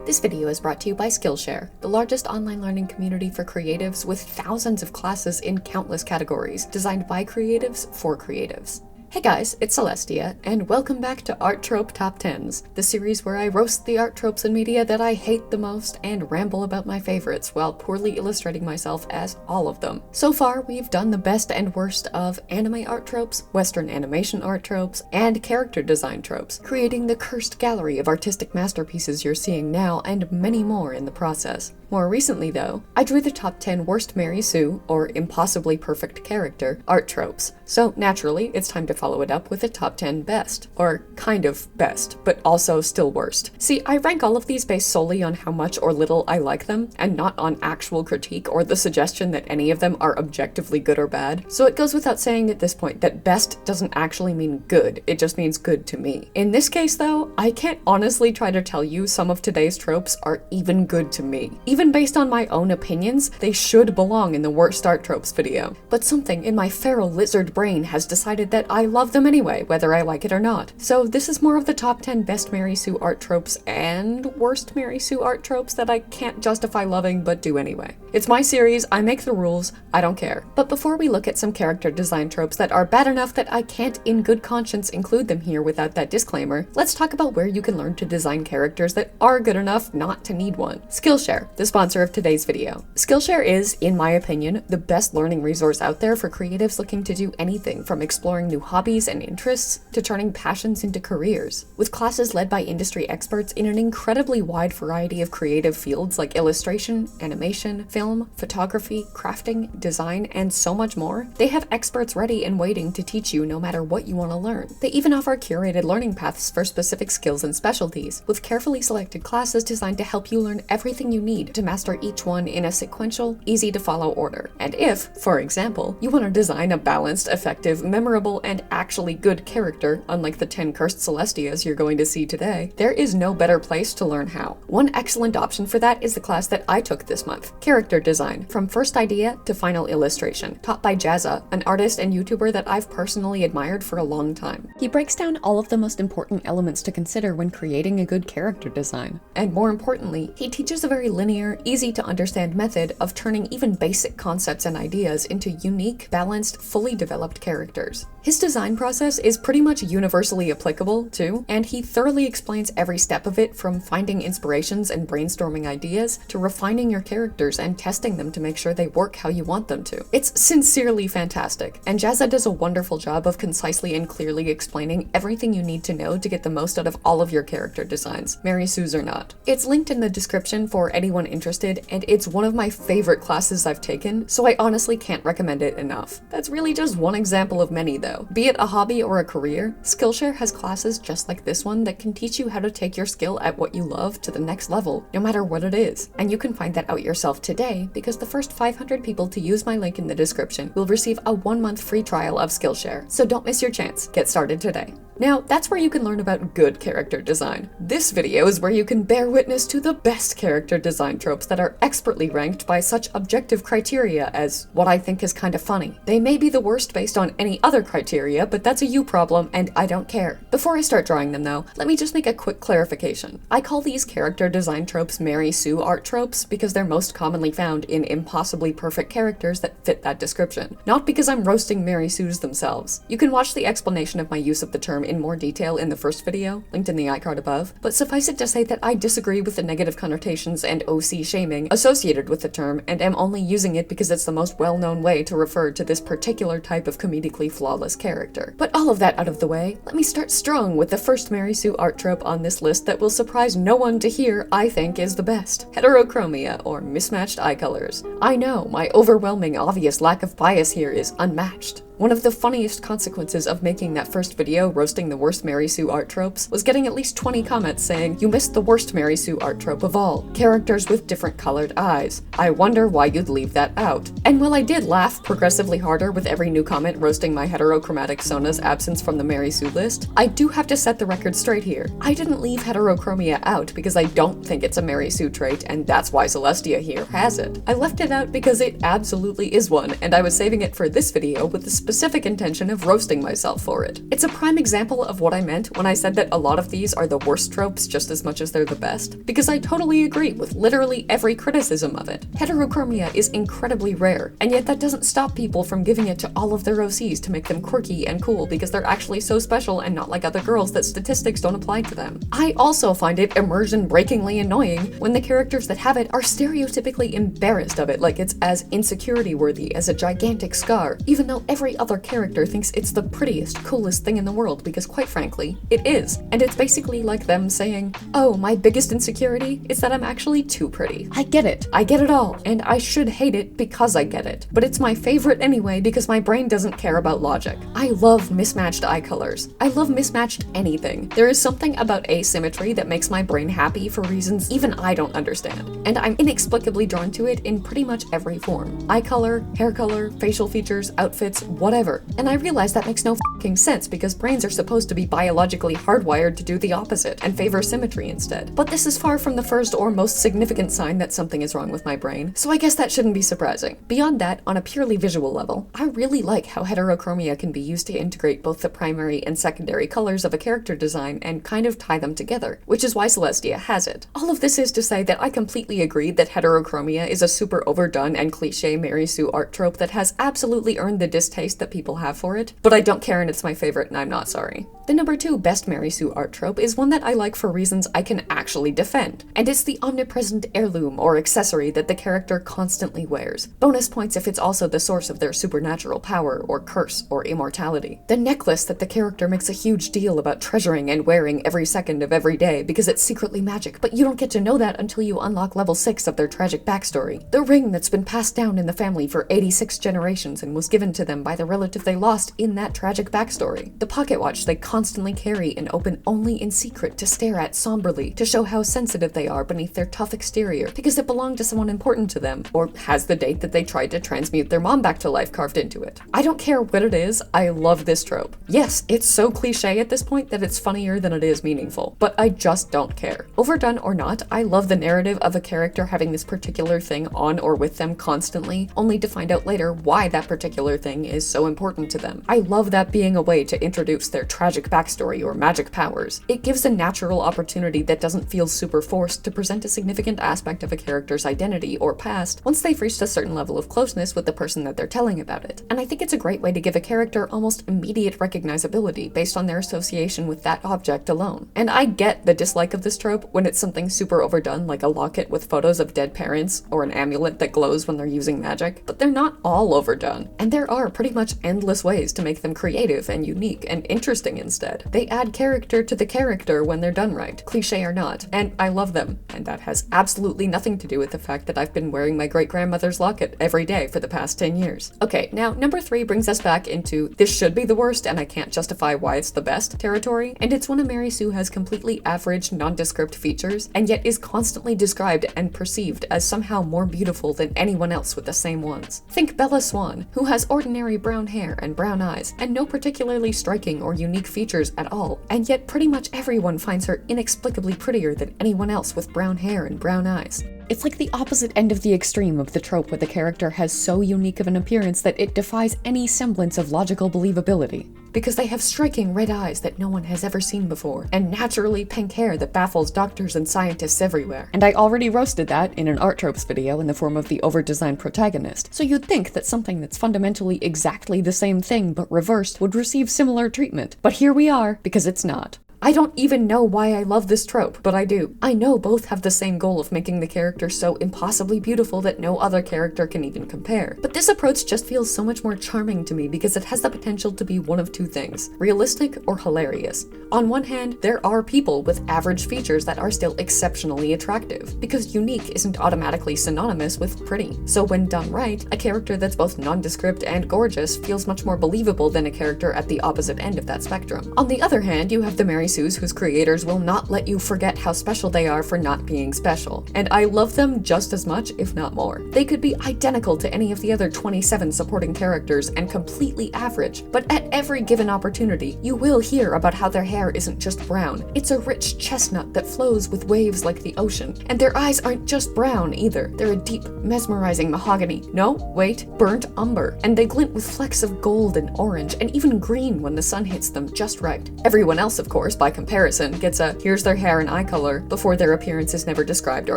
This video is brought to you by Skillshare, the largest online learning community for creatives with thousands of classes in countless categories, designed by creatives for creatives. Hey guys, it's Celestia, and welcome back to Art Trope Top 10s, the series where I roast the art tropes in media that I hate the most and ramble about my favorites while poorly illustrating myself as all of them. So far, we've done the best and worst of anime art tropes, Western animation art tropes, and character design tropes, creating the cursed gallery of artistic masterpieces you're seeing now and many more in the process. More recently though, I drew the top 10 worst Mary Sue, or impossibly perfect character, art tropes. So naturally, it's time to follow it up with the top 10 best, or kind of best, but also still worst. See, I rank all of these based solely on how much or little I like them, and not on actual critique or the suggestion that any of them are objectively good or bad. So it goes without saying at this point that best doesn't actually mean good, it just means good to me. In this case though, I can't honestly try to tell you some of today's tropes are even good to me. Even based on my own opinions, they should belong in the worst art tropes video. But something in my feral lizard brain has decided that I love them anyway, whether I like it or not. So this is more of the top 10 best Mary Sue art tropes and worst Mary Sue art tropes that I can't justify loving but do anyway. It's my series, I make the rules, I don't care. But before we look at some character design tropes that are bad enough that I can't in good conscience include them here without that disclaimer, let's talk about where you can learn to design characters that are good enough not to need one. Skillshare, the sponsor of today's video. Skillshare is, in my opinion, the best learning resource out there for creatives looking to do anything from exploring new hobbies and interests to turning passions into careers. With classes led by industry experts in an incredibly wide variety of creative fields like illustration, animation, film, photography, crafting, design, and so much more, they have experts ready and waiting to teach you no matter what you want to learn. They even offer curated learning paths for specific skills and specialties, with carefully selected classes designed to help you learn everything you need to master each one in a sequential, easy-to-follow order. And if, for example, you want to design a balanced, effective, memorable, and actually good character, unlike the 10 cursed Celestias you're going to see today, there is no better place to learn how. One excellent option for that is the class that I took this month, Character Design, from first idea to final illustration, taught by Jazza, an artist and YouTuber that I've personally admired for a long time. He breaks down all of the most important elements to consider when creating a good character design. And more importantly, he teaches a very linear, easy to understand method of turning even basic concepts and ideas into unique, balanced, fully developed characters. His design process is pretty much universally applicable too, and he thoroughly explains every step of it, from finding inspirations and brainstorming ideas to refining your characters and testing them to make sure they work how you want them to. It's sincerely fantastic, and Jazza does a wonderful job of concisely and clearly explaining everything you need to know to get the most out of all of your character designs, Mary Sue's or not. It's linked in the description for anyone interested, and it's one of my favorite classes I've taken, so I honestly can't recommend it enough. That's really just one example of many though. Be it a hobby or a career, Skillshare has classes just like this one that can teach you how to take your skill at what you love to the next level, no matter what it is. And you can find that out yourself today, because the first 500 people to use my link in the description will receive a 1-month free trial of Skillshare. So don't miss your chance. Get started today. Now, that's where you can learn about good character design. This video is where you can bear witness to the best character design tropes that are expertly ranked by such objective criteria as what I think is kind of funny. They may be the worst based on any other criteria, but that's a you problem, and I don't care. Before I start drawing them though, let me just make a quick clarification. I call these character design tropes Mary Sue art tropes because they're most commonly found in impossibly perfect characters that fit that description, not because I'm roasting Mary Sues themselves. You can watch the explanation of my use of the term in more detail in the first video, linked in the iCard above, but suffice it to say that I disagree with the negative connotations and OC shaming associated with the term, and am only using it because it's the most well-known way to refer to this particular type of comedically flawless character. But all of that out of the way, let me start strong with the first Mary Sue art trope on this list that will surprise no one to hear I think is the best: heterochromia, or mismatched eye colors. I know, my overwhelming obvious lack of bias here is unmatched. One of the funniest consequences of making that first video roasting the worst Mary Sue art tropes was getting at least 20 comments saying, "You missed the worst Mary Sue art trope of all, characters with different colored eyes. I wonder why you'd leave that out." And while I did laugh progressively harder with every new comment roasting my heterochromatic Sona's absence from the Mary Sue list, I do have to set the record straight here. I didn't leave heterochromia out because I don't think it's a Mary Sue trait, and that's why Celestia here has it. I left it out because it absolutely is one, and I was saving it for this video with the specific intention of roasting myself for it. It's a prime example of what I meant when I said that a lot of these are the worst tropes just as much as they're the best, because I totally agree with literally every criticism of it. Heterochromia is incredibly rare, and yet that doesn't stop people from giving it to all of their OCs to make them quirky and cool because they're actually so special and not like other girls that statistics don't apply to them. I also find it immersion-breakingly annoying when the characters that have it are stereotypically embarrassed of it, like it's as insecurity-worthy as a gigantic scar, even though every other character thinks it's the prettiest, coolest thing in the world, because quite frankly, it is. And it's basically like them saying, oh, my biggest insecurity is that I'm actually too pretty. I get it all, and I should hate it because I get it. But it's my favorite anyway because my brain doesn't care about logic. I love mismatched eye colors. I love mismatched anything. There is something about asymmetry that makes my brain happy for reasons even I don't understand. And I'm inexplicably drawn to it in pretty much every form. Eye color, hair color, facial features, outfits, whatever. And I realize that makes no f***ing sense because brains are supposed to be biologically hardwired to do the opposite and favor symmetry instead. But this is far from the first or most significant sign that something is wrong with my brain, so I guess that shouldn't be surprising. Beyond that, on a purely visual level, I really like how heterochromia can be used to integrate both the primary and secondary colors of a character design and kind of tie them together, which is why Celestia has it. All of this is to say that I completely agree that heterochromia is a super overdone and cliche Mary Sue art trope that has absolutely earned the distaste that people have for it, but I don't care and it's my favorite and I'm not sorry. The number 2 best Mary Sue art trope is one that I like for reasons I can actually defend, and it's the omnipresent heirloom or accessory that the character constantly wears. Bonus points if it's also the source of their supernatural power or curse or immortality. The necklace that the character makes a huge deal about treasuring and wearing every second of every day because it's secretly magic, but you don't get to know that until you unlock level 6 of their tragic backstory. The ring that's been passed down in the family for 86 generations and was given to them by the relative they lost in that tragic backstory. The pocket watch they constantly carry and open only in secret to stare at somberly to show how sensitive they are beneath their tough exterior because it belonged to someone important to them, or has the date that they tried to transmute their mom back to life carved into it. I don't care what it is, I love this trope. Yes, it's so cliche at this point that it's funnier than it is meaningful, but I just don't care. Overdone or not, I love the narrative of a character having this particular thing on or with them constantly, only to find out later why that particular thing is so important to them. I love that being a way to introduce their tragic backstory or magic powers. It gives a natural opportunity that doesn't feel super forced to present a significant aspect of a character's identity or past once they've reached a certain level of closeness with the person that they're telling about it. And I think it's a great way to give a character almost immediate recognizability based on their association with that object alone. And I get the dislike of this trope when it's something super overdone like a locket with photos of dead parents or an amulet that glows when they're using magic, but they're not all overdone. And there are pretty much endless ways to make them creative and unique and interesting instead. They add character to the character when they're done right, cliche or not, and I love them. And that has absolutely nothing to do with the fact that I've been wearing my great-grandmother's locket every day for the past 10 years. Okay, now number 3 brings us back into this should be the worst and I can't justify why it's the best territory, and it's when a Mary Sue has completely average, nondescript features and yet is constantly described and perceived as somehow more beautiful than anyone else with the same ones. Think Bella Swan, who has ordinary brown hair and brown eyes and no particularly striking or unique features at all, and yet pretty much everyone finds her inexplicably prettier than anyone else with brown hair and brown eyes. It's like the opposite end of the extreme of the trope where the character has so unique of an appearance that it defies any semblance of logical believability. Because they have striking red eyes that no one has ever seen before, and naturally pink hair that baffles doctors and scientists everywhere. And I already roasted that in an art tropes video in the form of the over-designed protagonist, so you'd think that something that's fundamentally exactly the same thing but reversed would receive similar treatment. But here we are, because it's not. I don't even know why I love this trope, but I do. I know both have the same goal of making the character so impossibly beautiful that no other character can even compare. But this approach just feels so much more charming to me because it has the potential to be one of two things: realistic or hilarious. On one hand, there are people with average features that are still exceptionally attractive, because unique isn't automatically synonymous with pretty. So when done right, a character that's both nondescript and gorgeous feels much more believable than a character at the opposite end of that spectrum. On the other hand, you have the Mary Mary Sues whose creators will not let you forget how special they are for not being special. And I love them just as much, if not more. They could be identical to any of the other 27 supporting characters and completely average, but at every given opportunity, you will hear about how their hair isn't just brown. It's a rich chestnut that flows with waves like the ocean. And their eyes aren't just brown either. They're a deep, mesmerizing mahogany. No, wait, burnt umber. And they glint with flecks of gold and orange and even green when the sun hits them just right. Everyone else, of course, by comparison, gets a here's their hair and eye color before their appearance is never described or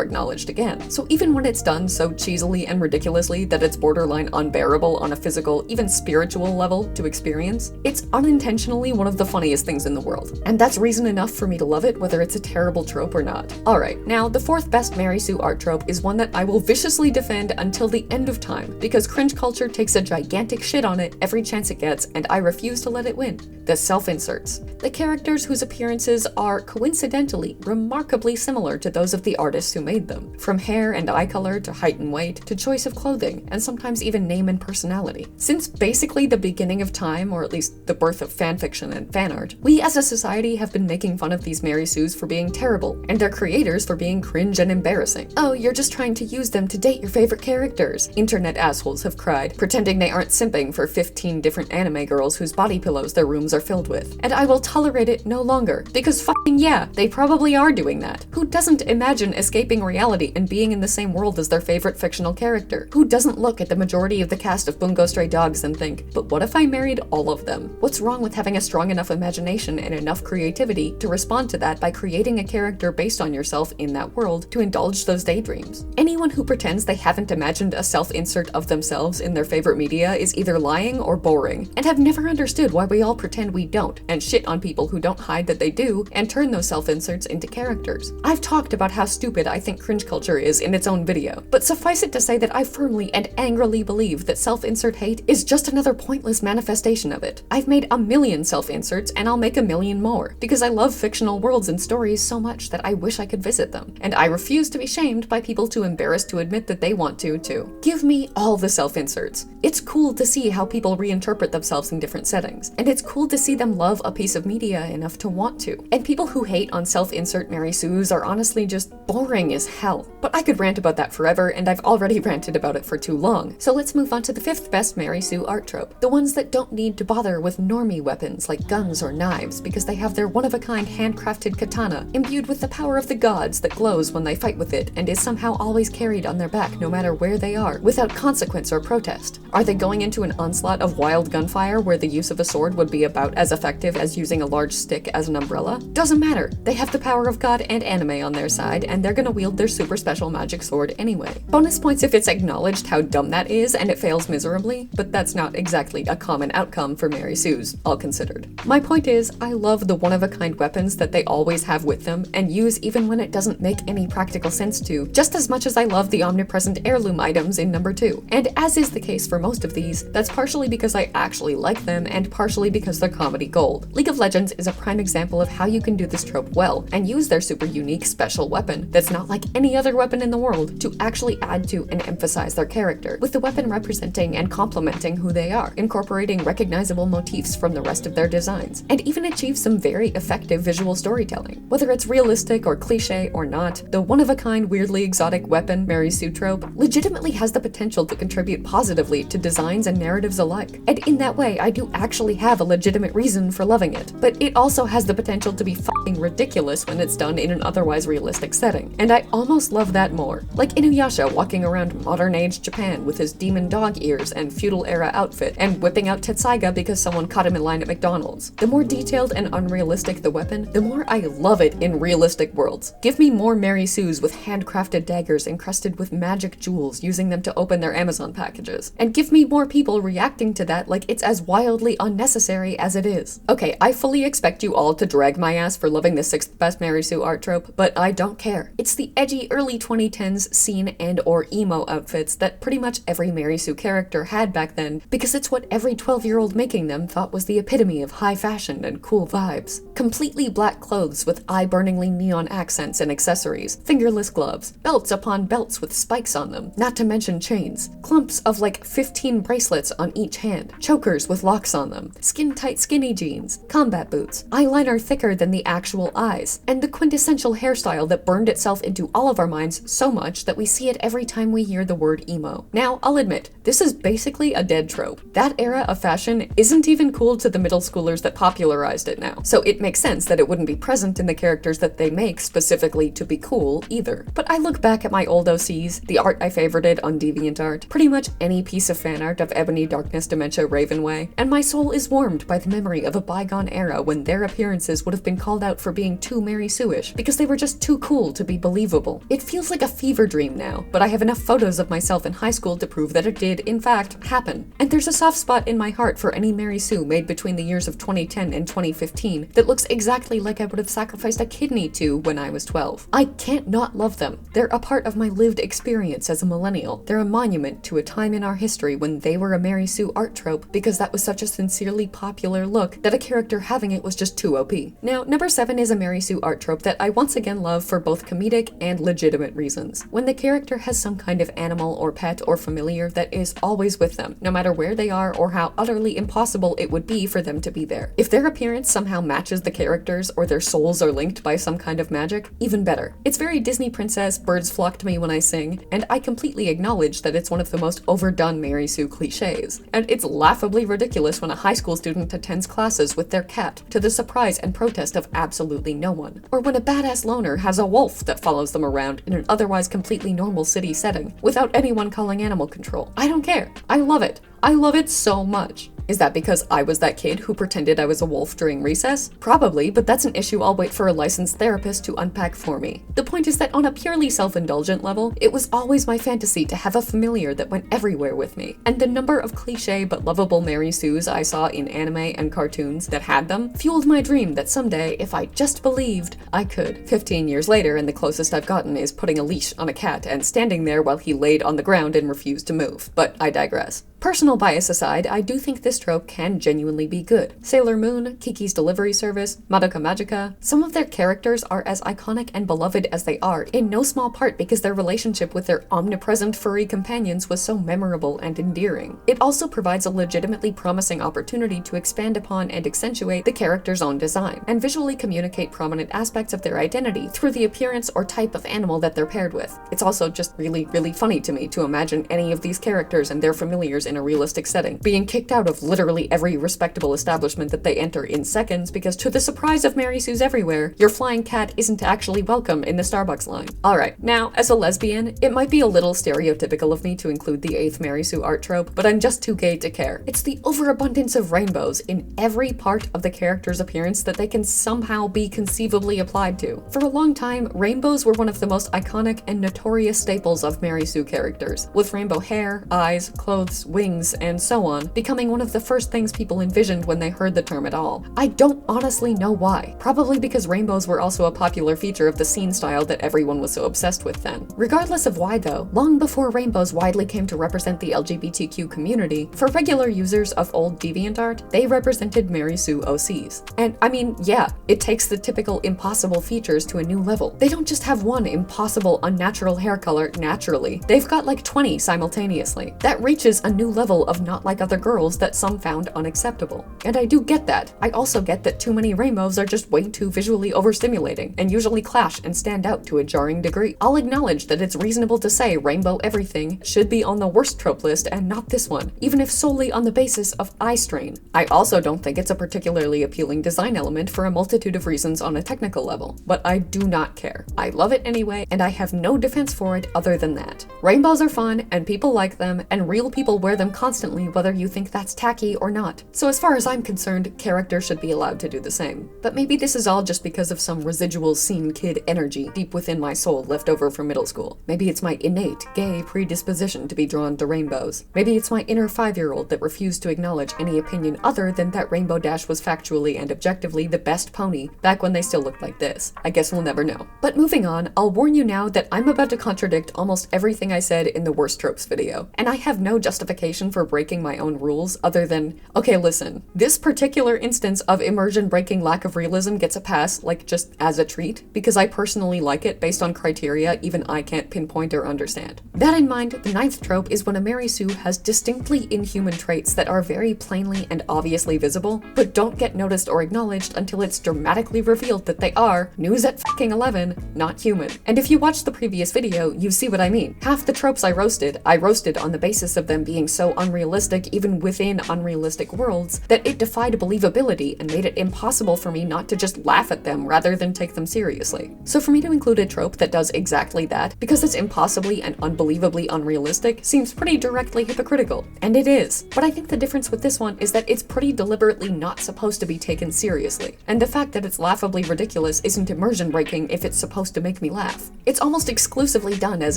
acknowledged again. So even when it's done so cheesily and ridiculously that it's borderline unbearable on a physical, even spiritual level to experience, it's unintentionally one of the funniest things in the world. And that's reason enough for me to love it, whether it's a terrible trope or not. Alright, now the fourth best Mary Sue art trope is one that I will viciously defend until the end of time, because cringe culture takes a gigantic shit on it every chance it gets, and I refuse to let it win. The self-inserts. The characters whose appearances are coincidentally remarkably similar to those of the artists who made them, from hair and eye color to height and weight to choice of clothing, and sometimes even name and personality. Since basically the beginning of time, or at least the birth of fanfiction and fan art, we as a society have been making fun of these Mary Sues for being terrible, and their creators for being cringe and embarrassing. Oh, you're just trying to use them to date your favorite characters, internet assholes have cried, pretending they aren't simping for 15 different anime girls whose body pillows their rooms are filled with. And I will tolerate it no longer, because fucking yeah, they probably are doing that. Who doesn't imagine escaping reality and being in the same world as their favorite fictional character? Who doesn't look at the majority of the cast of Bungo Stray Dogs and think, but what if I married all of them? What's wrong with having a strong enough imagination and enough creativity to respond to that by creating a character based on yourself in that world to indulge those daydreams? Anyone who pretends they haven't imagined a self-insert of themselves in their favorite media is either lying or boring, and have never understood why we all pretend we don't, and shit on people who don't hide that they do, and turn those self-inserts into characters. I've talked about how stupid I think cringe culture is in its own video, but suffice it to say that I firmly and angrily believe that self-insert hate is just another pointless manifestation of it. I've made a million self-inserts, and I'll make a million more, because I love fictional worlds and stories so much that I wish I could visit them, and I refuse to be shamed by people too embarrassed to admit that they want to, too. Give me all the self-inserts. It's cool to see how people reinterpret themselves in different settings, and it's cool to see them love a piece of media enough to want to. And people who hate on self-insert Mary Sues are honestly just boring as hell. But I could rant about that forever, and I've already ranted about it for too long. So let's move on to the fifth best Mary Sue art trope. The ones that don't need to bother with normie weapons like guns or knives because they have their one-of-a-kind handcrafted katana, imbued with the power of the gods that glows when they fight with it and is somehow always carried on their back no matter where they are, without consequence or protest. Are they going into an onslaught of wild gunfire where the use of a sword would be about as effective as using a large stick as an umbrella? Doesn't matter. They have the power of God and anime on their side, and they're gonna wield their super special magic sword anyway. Bonus points if it's acknowledged how dumb that is and it fails miserably, but that's not exactly a common outcome for Mary Sues, all considered. My point is, I love the one-of-a-kind weapons that they always have with them and use even when it doesn't make any practical sense to, just as much as I love the omnipresent heirloom items in number 2. And as is the case for most of these, that's partially because I actually like them and partially because they're comedy gold. League of Legends is a prime example of how you can do this trope well and use their super unique special weapon that's not like any other weapon in the world to actually add to and emphasize their character, with the weapon representing and complementing who they are, incorporating recognizable motifs from the rest of their designs, and even achieve some very effective visual storytelling. Whether it's realistic or cliche or not, the one-of-a-kind weirdly exotic weapon Mary Sue trope legitimately has the potential to contribute positively to designs and narratives alike, and in that way I do actually have a legitimate reason for loving it, but it also has the potential to be fucking ridiculous when it's done in an otherwise realistic setting, and I almost love that more. Like Inuyasha walking around modern-age Japan with his demon dog ears and feudal-era outfit, and whipping out Tetsaiga because someone caught him in line at McDonald's. The more detailed and unrealistic the weapon, the more I love it in realistic worlds. Give me more Mary Sues with handcrafted daggers encrusted with magic jewels using them to open their Amazon packages, and give me more people reacting to that like it's as wildly unnecessary as it is. Okay, I fully expect you all to drag my ass for loving the sixth best Mary Sue art trope, but I don't care. It's the edgy early 2010s scene and or emo outfits that pretty much every Mary Sue character had back then, because it's what every 12-year-old making them thought was the epitome of high fashion and cool vibes. Completely black clothes with eye-burningly neon accents and accessories, fingerless gloves, belts upon belts with spikes on them, not to mention chains, clumps of like 15 bracelets on each hand, chokers with locks on them, skin-tight skinny jeans, combat boots, eyeliner hairline are thicker than the actual eyes, and the quintessential hairstyle that burned itself into all of our minds so much that we see it every time we hear the word emo. Now, I'll admit, this is basically a dead trope. That era of fashion isn't even cool to the middle schoolers that popularized it now, so it makes sense that it wouldn't be present in the characters that they make specifically to be cool either. But I look back at my old OCs, the art I favorited on DeviantArt, pretty much any piece of fan art of Ebony Darkness Dementia Ravenway, and my soul is warmed by the memory of a bygone era when their appearances would have been called out for being too Mary Sue-ish because they were just too cool to be believable. It feels like a fever dream now, but I have enough photos of myself in high school to prove that it did, in fact, happen. And there's a soft spot in my heart for any Mary Sue made between the years of 2010 and 2015 that looks exactly like I would have sacrificed a kidney to when I was 12. I can't not love them. They're a part of my lived experience as a millennial. They're a monument to a time in our history when they were a Mary Sue art trope because that was such a sincerely popular look that a character having it was just too OP. Now, number 7 is a Mary Sue art trope that I once again love for both comedic and legitimate reasons. When the character has some kind of animal or pet or familiar that is always with them, no matter where they are or how utterly impossible it would be for them to be there. If their appearance somehow matches the characters or their souls are linked by some kind of magic, even better. It's very Disney princess, birds flock to me when I sing, and I completely acknowledge that it's one of the most overdone Mary Sue cliches. And it's laughably ridiculous when a high school student attends classes with their cat, to the surprise and protest of absolutely no one. Or when a badass loner has a wolf that follows them around in an otherwise completely normal city setting, without anyone calling animal control. I don't care. I love it. I love it so much. Is that because I was that kid who pretended I was a wolf during recess? Probably, but that's an issue I'll wait for a licensed therapist to unpack for me. The point is that on a purely self-indulgent level, it was always my fantasy to have a familiar that went everywhere with me. And the number of cliche but lovable Mary Sues I saw in anime and cartoons that had them fueled my dream that someday, if I just believed, I could. 15 years later, and the closest I've gotten is putting a leash on a cat and standing there while he laid on the ground and refused to move. But I digress. Personal bias aside, I do think this trope can genuinely be good. Sailor Moon, Kiki's Delivery Service, Madoka Magica, some of their characters are as iconic and beloved as they are, in no small part because their relationship with their omnipresent furry companions was so memorable and endearing. It also provides a legitimately promising opportunity to expand upon and accentuate the character's own design, and visually communicate prominent aspects of their identity through the appearance or type of animal that they're paired with. It's also just really funny to me to imagine any of these characters and their familiars in a realistic setting, being kicked out of literally every respectable establishment that they enter in seconds because, to the surprise of Mary Sues everywhere, your flying cat isn't actually welcome in the Starbucks line. Alright, now, as a lesbian, it might be a little stereotypical of me to include the 8th Mary Sue art trope, but I'm just too gay to care. It's the overabundance of rainbows in every part of the character's appearance that they can somehow be conceivably applied to. For a long time, rainbows were one of the most iconic and notorious staples of Mary Sue characters, with rainbow hair, eyes, clothes, wings, and so on, becoming one of the first things people envisioned when they heard the term at all. I don't honestly know why. Probably because rainbows were also a popular feature of the scene style that everyone was so obsessed with then. Regardless of why though, long before rainbows widely came to represent the LGBTQ community, for regular users of old DeviantArt, they represented Mary Sue OCs. And I mean, yeah, it takes the typical impossible features to a new level. They don't just have one impossible, unnatural hair color naturally. They've got like 20 simultaneously. That reaches a new level of not like other girls that some found unacceptable. And I do get that. I also get that too many rainbows are just way too visually overstimulating, and usually clash and stand out to a jarring degree. I'll acknowledge that it's reasonable to say rainbow everything should be on the worst trope list and not this one, even if solely on the basis of eye strain. I also don't think it's a particularly appealing design element for a multitude of reasons on a technical level, but I do not care. I love it anyway, and I have no defense for it other than that. Rainbows are fun, and people like them, and real people wear them constantly whether you think that's tacky or not. So as far as I'm concerned, characters should be allowed to do the same. But maybe this is all just because of some residual scene kid energy deep within my soul left over from middle school. Maybe it's my innate gay predisposition to be drawn to rainbows. Maybe it's my inner 5-year-old that refused to acknowledge any opinion other than that Rainbow Dash was factually and objectively the best pony back when they still looked like this. I guess we'll never know. But moving on, I'll warn you now that I'm about to contradict almost everything I said in the Worst Tropes video, and I have no justification justification for breaking my own rules other than, okay, listen, this particular instance of immersion breaking lack of realism gets a pass, like just as a treat, because I personally like it based on criteria even I can't pinpoint or understand. That in mind, the 9th trope is when a Mary Sue has distinctly inhuman traits that are very plainly and obviously visible, but don't get noticed or acknowledged until it's dramatically revealed that they are, news at fucking 11, not human. And if you watched the previous video, you see what I mean. Half the tropes I roasted on the basis of them being so unrealistic even within unrealistic worlds that it defied believability and made it impossible for me not to just laugh at them rather than take them seriously. So for me to include a trope that does exactly that, because it's impossibly and unbelievably unrealistic, seems pretty directly hypocritical. And it is. But I think the difference with this one is that it's pretty deliberately not supposed to be taken seriously. And the fact that it's laughably ridiculous isn't immersion breaking if it's supposed to make me laugh. It's almost exclusively done as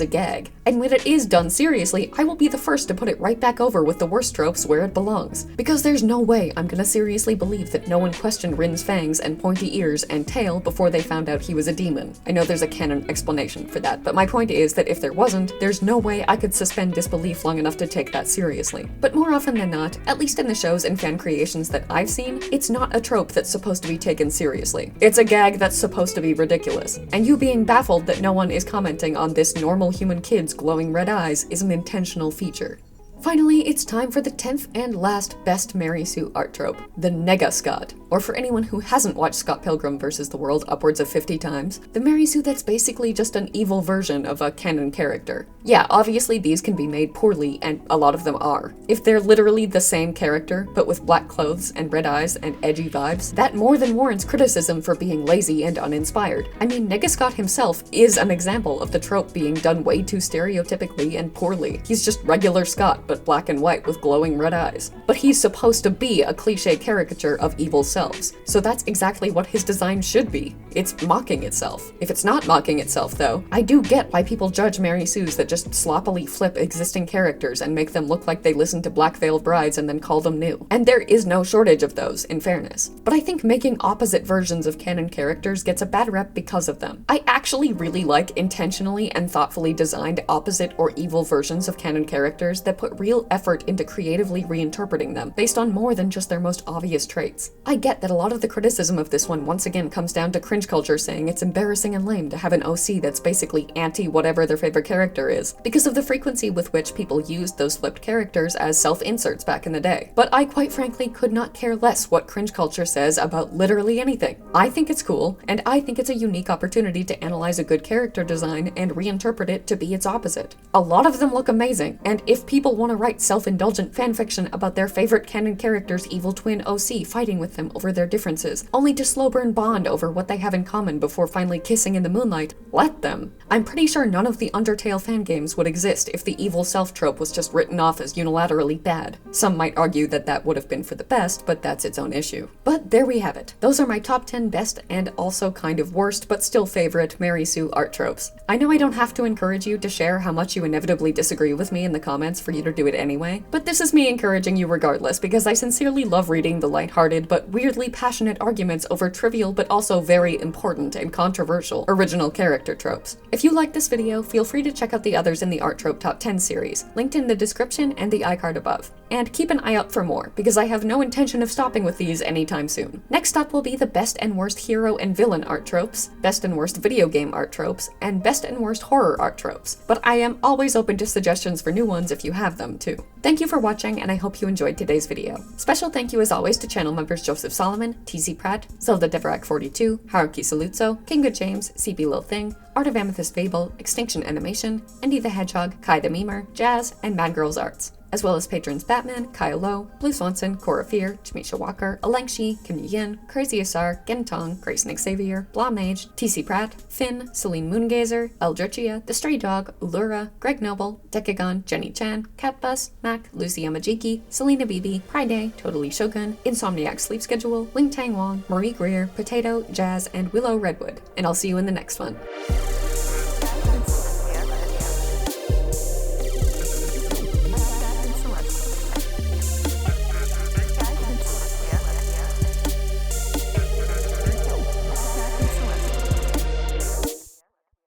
a gag. And when it is done seriously, I will be the first to put it right back over with the worst tropes where it belongs. Because there's no way I'm gonna seriously believe that no one questioned Rin's fangs and pointy ears and tail before they found out he was a demon. I know there's a canon explanation for that, but my point is that if there wasn't, there's no way I could suspend disbelief long enough to take that seriously. But more often than not, at least in the shows and fan creations that I've seen, it's not a trope that's supposed to be taken seriously. It's a gag that's supposed to be ridiculous. And you being baffled that no one is commenting on this normal human kid's glowing red eyes is an intentional feature. Finally, it's time for the 10th and last best Mary Sue art trope, the Nega Scott. Or for anyone who hasn't watched Scott Pilgrim vs. the World upwards of 50 times, the Mary Sue that's basically just an evil version of a canon character. Yeah, obviously these can be made poorly, and a lot of them are. If they're literally the same character, but with black clothes and red eyes and edgy vibes, that more than warrants criticism for being lazy and uninspired. I mean, Nega Scott himself is an example of the trope being done way too stereotypically and poorly. He's just regular Scott, but black and white with glowing red eyes. But he's supposed to be a cliche caricature of evil selves, so that's exactly what his design should be. It's mocking itself. If it's not mocking itself, though, I do get why people judge Mary Sues that just sloppily flip existing characters and make them look like they listen to Black Veiled Brides and then call them new. And there is no shortage of those, in fairness. But I think making opposite versions of canon characters gets a bad rep because of them. I actually really like intentionally and thoughtfully designed opposite or evil versions of canon characters that put real effort into creatively reinterpreting them based on more than just their most obvious traits. I get that a lot of the criticism of this one once again comes down to cringe culture saying it's embarrassing and lame to have an OC that's basically anti-whatever their favorite character is, because of the frequency with which people used those flipped characters as self-inserts back in the day. But I quite frankly could not care less what cringe culture says about literally anything. I think it's cool, and I think it's a unique opportunity to analyze a good character design and reinterpret it to be its opposite. A lot of them look amazing, and if people want to write self-indulgent fanfiction about their favorite canon character's evil twin OC fighting with them over their differences, only to slow burn bond over what they have in common before finally kissing in the moonlight, let them. I'm pretty sure none of the Undertale fan games would exist if the evil self trope was just written off as unilaterally bad. Some might argue that that would have been for the best, but that's its own issue. But there we have it. Those are my top 10 best and also kind of worst, but still favorite Mary Sue art tropes. I know I don't have to encourage you to share how much you inevitably disagree with me in the comments for you to do it anyway, but this is me encouraging you regardless because I sincerely love reading the lighthearted but weirdly passionate arguments over trivial but also very important and controversial original character tropes. If you like this video, feel free to check out the others in the Art Trope Top 10 series, linked in the description and the iCard above. And keep an eye out for more, because I have no intention of stopping with these anytime soon. Next up will be the best and worst hero and villain art tropes, best and worst video game art tropes, and best and worst horror art tropes. But I am always open to suggestions for new ones if you have them too. Thank you for watching, and I hope you enjoyed today's video. Special thank you as always to channel members Joseph Solomon, TZ Pratt, Zelda Deverak42, Haruki Saluzzo, King Good James, CB Lil Thing, Art of Amethyst Fable, Extinction Animation, Andy the Hedgehog, Kai the Memer, Jazz, and Mad Girls Arts, as well as patrons Batman, Kyle Lowe, Blue Swanson, Cora Fear, Jamisha Walker, Alengshi, Kim Yin, Crazy Asar, Gentong, Grayson Xavier, Blah Mage, TC Pratt, Finn, Celine Moongazer, Eldritchia, The Stray Dog, Ulura, Greg Noble, Decagon, Jenny Chan, Catbus, Mac, Lucy Yamajiki, Selena Bibi, Friday, Totally Shogun, Insomniac Sleep Schedule, Wing Tang Wong, Marie Greer, Potato, Jazz, and Willow Redwood. And I'll see you in the next one.